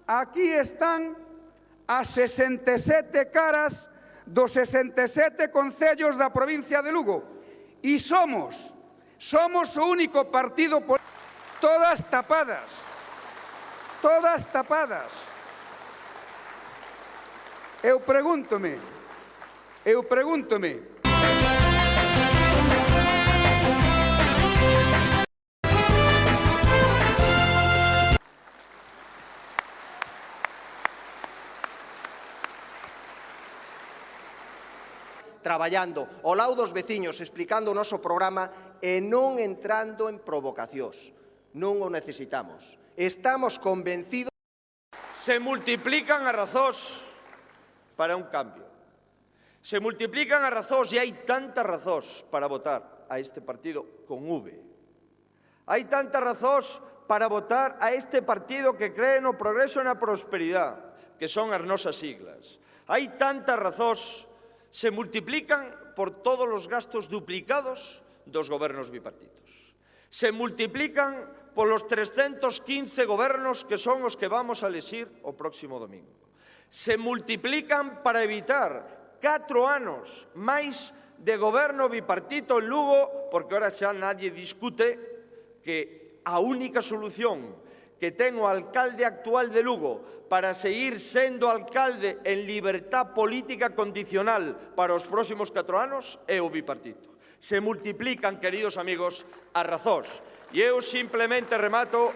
aquí están as 67 caras dos 67 concellos da provincia de Lugo. E somos o único partido político, todas tapadas. Eu pregúntome, traballando ao lado dos veciños, explicando o noso programa e non entrando en provocacións. Non o necesitamos. Estamos convencidos. Se multiplican as razóns para un cambio. Se multiplican as razóns e hai tantas razóns para votar a este partido con V. Hai tantas razóns para votar a este partido que cree no progreso e na prosperidade, que son as nosas siglas. Hai tantas razóns, se multiplican por todos os gastos duplicados dos gobernos bipartitos. Se multiplican polos 315 gobernos que son os que vamos a elixir o próximo domingo. Se multiplican para evitar 4 anos máis de goberno bipartito en Lugo, porque ahora xa nadie discute que a única solución que ten o alcalde actual de Lugo para seguir sendo alcalde en libertad política condicional para os próximos 4 anos é o bipartito. Se multiplican, queridos amigos, as razóns. E eu simplemente remato.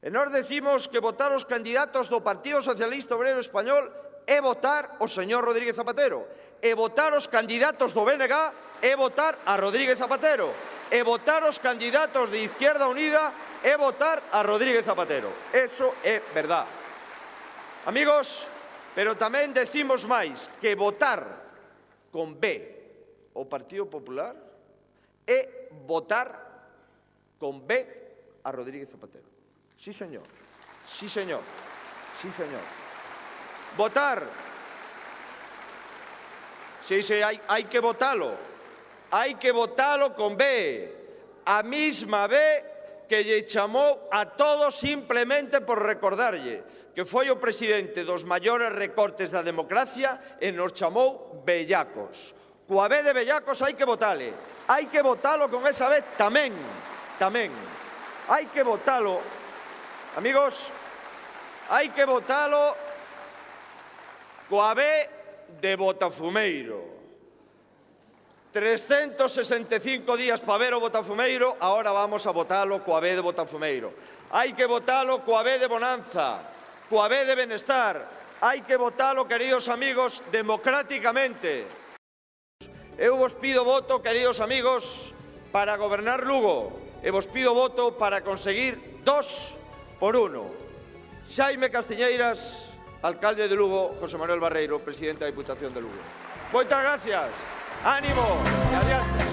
E nós decimos que votar os candidatos do Partido Socialista Obrero Español é votar o señor Rodríguez Zapatero. E votar os candidatos do BNG é votar a Rodríguez Zapatero. E votar os candidatos de Izquierda Unida é votar a Rodríguez Zapatero. Eso é verdad. Amigos, pero tamén decimos máis que votar con B o Partido Popular é votar con B a Rodríguez Zapatero. Sí, señor. Votar. Sí, hai que votalo. Hai que votalo con B. A mesma B que lle chamou a todos simplemente por recordarlle que foi o presidente dos maiores recortes da democracia e nos chamou bellacos. Coa B de bellacos hai que votale. Hai que votalo con esa B tamén. Hai que votalo, amigos, hai que votalo coa B de Botafumeiro. 365 días para ver o Botafumeiro, ahora vamos a votalo coa B de Botafumeiro. Hai que votalo coa B de Bonanza, coa B de Benestar. Hai que votalo, queridos amigos, democráticamente. Eu vos pido voto, queridos amigos, para gobernar Lugo. E vos pido voto para conseguir 2 por 1. Xaime Castiñeiras, alcalde de Lugo, José Manuel Barreiro, presidente da Diputación de Lugo. Moitas gracias. ¡Ánimo! ¡Y adiante!